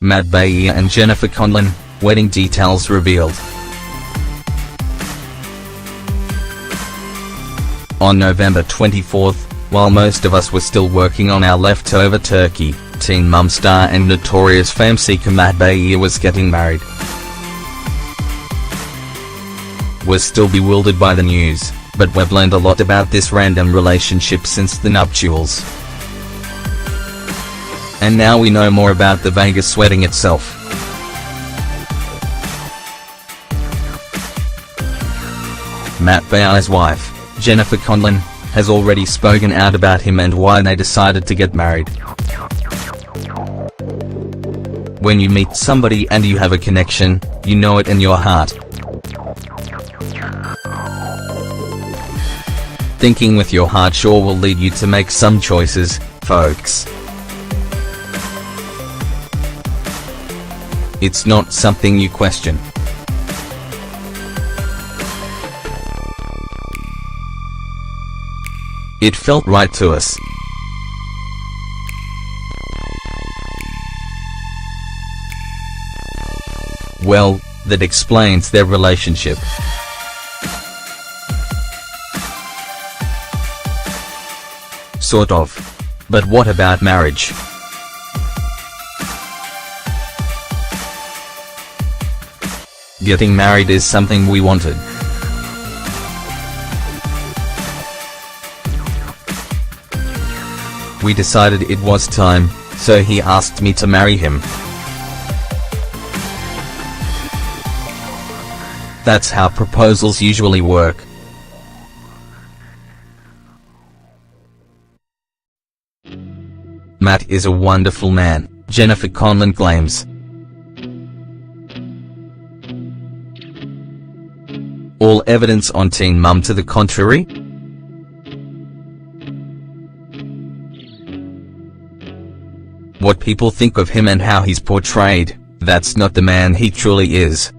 Matt Baier and Jennifer Conlon, wedding details revealed. On November 24, while most of us were still working on our leftover turkey, Teen Mum star and notorious fame seeker Matt Baier was getting married. We're still bewildered by the news, but we've learned a lot about this random relationship since the nuptials. And now we know more about the Vegas wedding itself. Matt Baier's wife, Jennifer Conlon, has already spoken out about him and why they decided to get married. When you meet somebody and you have a connection, you know it in your heart. Thinking with your heart sure will lead you to make some choices, folks. It's not something you question. It felt right to us. Well, that explains their relationship. Sort of. But what about marriage? Getting married is something we wanted. We decided it was time, so he asked me to marry him. That's how proposals usually work. Matt is a wonderful man, Jennifer Conlon claims. All evidence on Teen Mum to the contrary? What people think of him and how he's portrayed, that's not the man he truly is.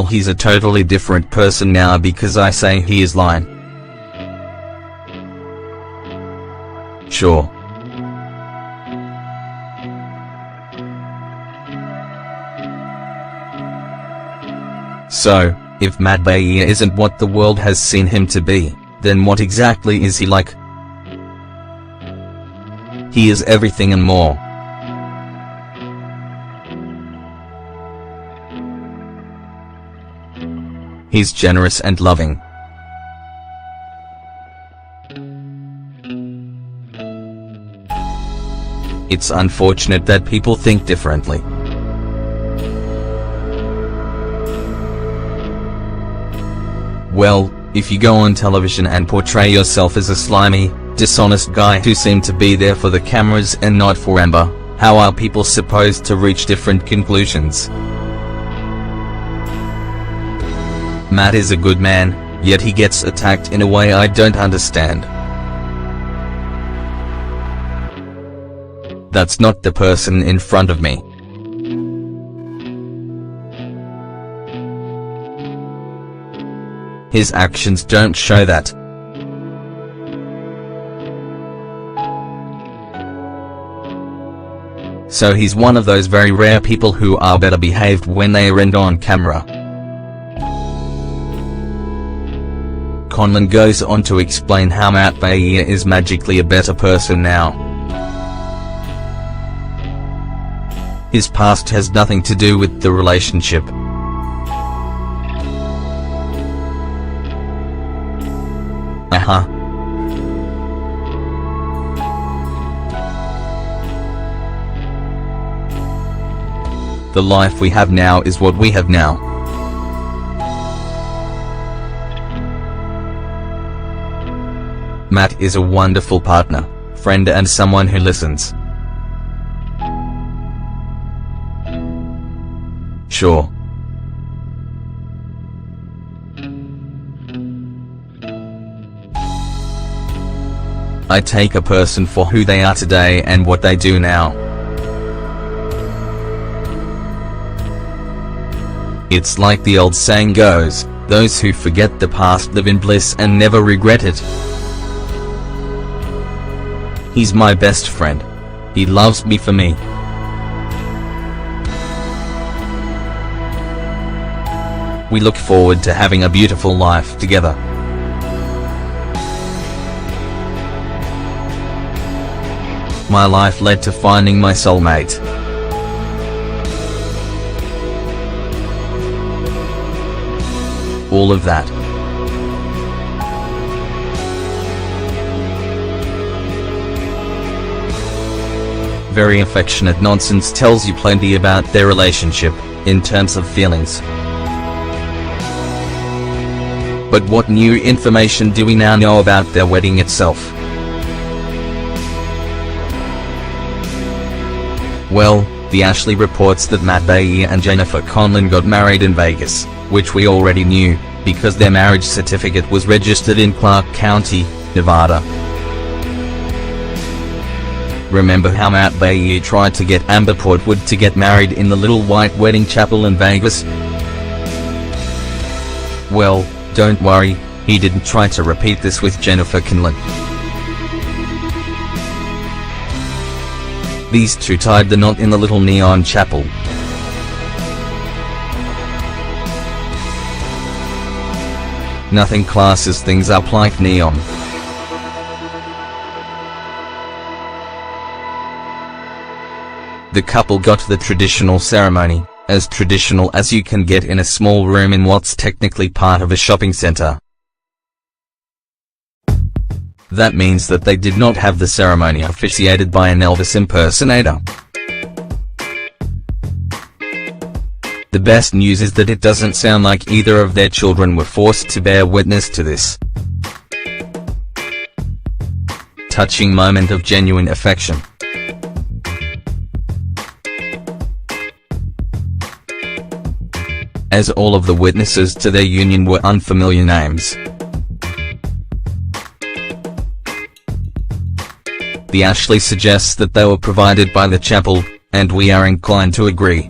He's a totally different person now because I say he is lying. Sure. So, if Matt Baier isn't what the world has seen him to be, then what exactly is he like? He is everything and more. He's generous and loving. It's unfortunate that people think differently. Well, if you go on television and portray yourself as a slimy, dishonest guy who seemed to be there for the cameras and not for Amber, how are people supposed to reach different conclusions? Matt is a good man, yet he gets attacked in a way I don't understand. That's not the person in front of me. His actions don't show that. So he's one of those very rare people who are better behaved when they are on camera. Conlon goes on to explain how Matt Baier is magically a better person now. His past has nothing to do with the relationship. The life we have now is what we have now. Matt is a wonderful partner, friend and someone who listens. Sure. I take a person for who they are today and what they do now. It's like the old saying goes, those who forget the past live in bliss and never regret it. He's my best friend. He loves me for me. We look forward to having a beautiful life together. My life led to finding my soulmate. All of that. Very affectionate nonsense tells you plenty about their relationship, in terms of feelings. But what new information do we now know about their wedding itself? Well, the Ashley reports that Matt Baier and Jennifer Conlon got married in Vegas, which we already knew, because their marriage certificate was registered in Clark County, Nevada. Remember how Matt Baier tried to get Amber Portwood to get married in the little white wedding chapel in Vegas? Well, don't worry, he didn't try to repeat this with Jennifer Conlon. These two tied the knot in the little neon chapel. Nothing classes things up like neon. The couple got the traditional ceremony, as traditional as you can get in a small room in what's technically part of a shopping center. That means that they did not have the ceremony officiated by an Elvis impersonator. The best news is that it doesn't sound like either of their children were forced to bear witness to this touching moment of genuine affection. As all of the witnesses to their union were unfamiliar names. The Ashley suggests that they were provided by the chapel, and we are inclined to agree.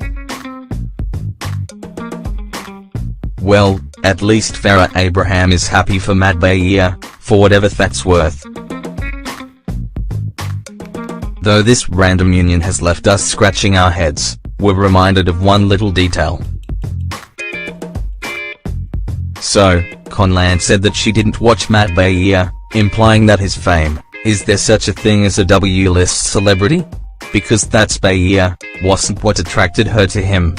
Well, at least Farrah Abraham is happy for Matt Baier, for whatever that's worth. Though this random union has left us scratching our heads, we're reminded of one little detail. So, Conlon said that she didn't watch Matt Baier, implying that his fame, is there such a thing as a W-list celebrity? Because that's Baier, wasn't what attracted her to him.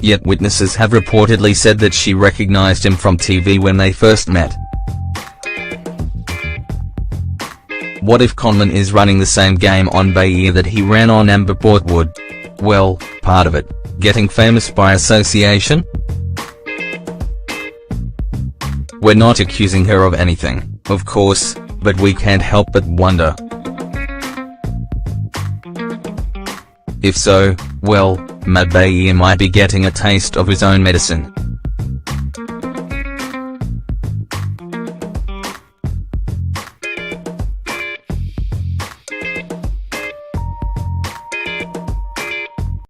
Yet witnesses have reportedly said that she recognized him from TV when they first met. What if Conlon is running the same game on Baier that he ran on Amber Portwood? Well, part of it, getting famous by association? We're not accusing her of anything, of course, but we can't help but wonder. If so, well, Matt Baier might be getting a taste of his own medicine.